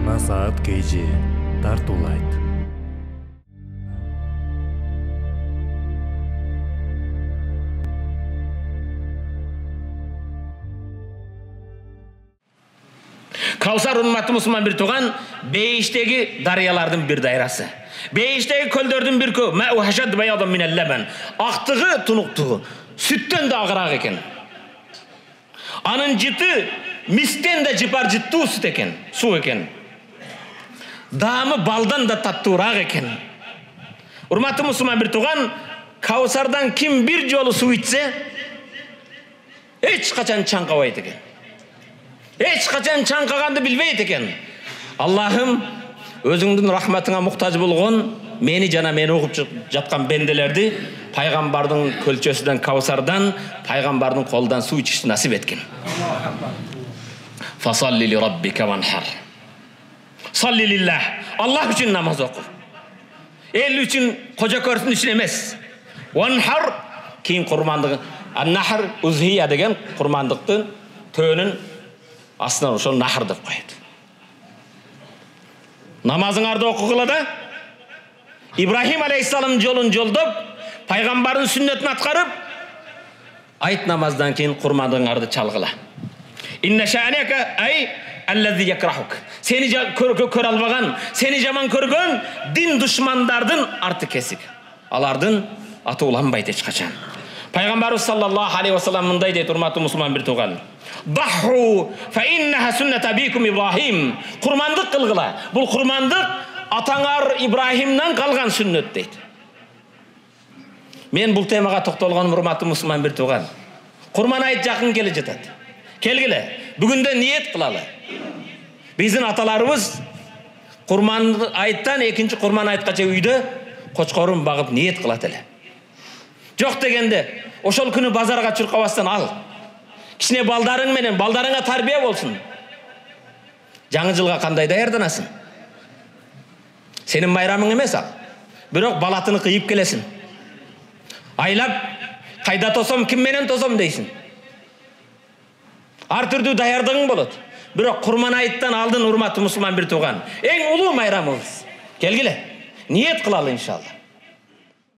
Насаат KG тартуулайт. Каусар урматтуу мусулман бир тууган, бейиштеги дарыялардын бир дайрасы. Бейиштеги көлдөрдүн бир көө, мау хашад баядан минел лабан. Актыгы, тунуктугу сүттөн да агыраак экен. Анын жыты мистен да жыпар жыттуу сүт экен, суу экен. Даамы балдан да таттуураак экен. Урматтуу мусулман бир тууган, Каусардан ким бир жолу суу ичсе, эч качан чаңкабайт экен. Эч качан чаңкаганды билбейт экен. Аллахым, өзүңдүн рахматыңа муктаж болгон мени жана мени угуп жаткан бенделерди пайгамбардын көлчөсүнөн Каусардан, пайгамбардын колунан суу ичишти насип эткин. Фасалли ли раббика ванхар. Салли лиллах. Аллах үчүн намаз оку. Эл үчүн, кожо көрсүн үчүн эмес. Ванхар кийин курмандыгы. Ан-нахр узхия деген курмандыктын төөнүн астынан ошол нахр деп коет. Намазыңарды окугула да. Ибрахим алейхиссалам жолун жолдоп, пайгамбардын сүннөтүн аткарып, айт намаздан кийин курмандыгыңарды чалгыла. Инна ша'ника ай аллази якрахук. Сени көрө албаган, сени жаман көргөн дин душмандардын арты кесик. Алардын аты уланбайт эч качан. Пайгамбарыбыз саллаллаху алейхи вассалам мындай дейт, урматтуу мусулман бир тууган. Даху фа иннаха сунната бикум Ибрахим. Курмандык кылгыла. Бул курмандык атаңар Ибрахимден калган сүннөт дейт. Мен бул темага токтолгонум, урматтуу мусулман бир тууган. Курман айт жакын келе жатат. Келгиле. Бүгүндө ниет кылалы. Биздин аталарыбыз курман айттан экинчи курман айткача үйдө кочкорун багып ниет кылат эле. Жок дегенде, ошол күнү базарга чуркабастан ал. Кичине балдарың менен, балдарыңа тарбия болсун. Жаңы жылга кандай даярданасың? Сенин майрамың эмес ал. Бирок балатыны кыйып келесиң. Айлап, кайда тосом, ким менен тосом дейсиң. Ар түрдүү даярдыгың болот. Бирок курман айттан алдын, урматтуу мусулман бир тууган. Эң улуу майрамыбыз. Келгиле. Ниет кылалы иншалла.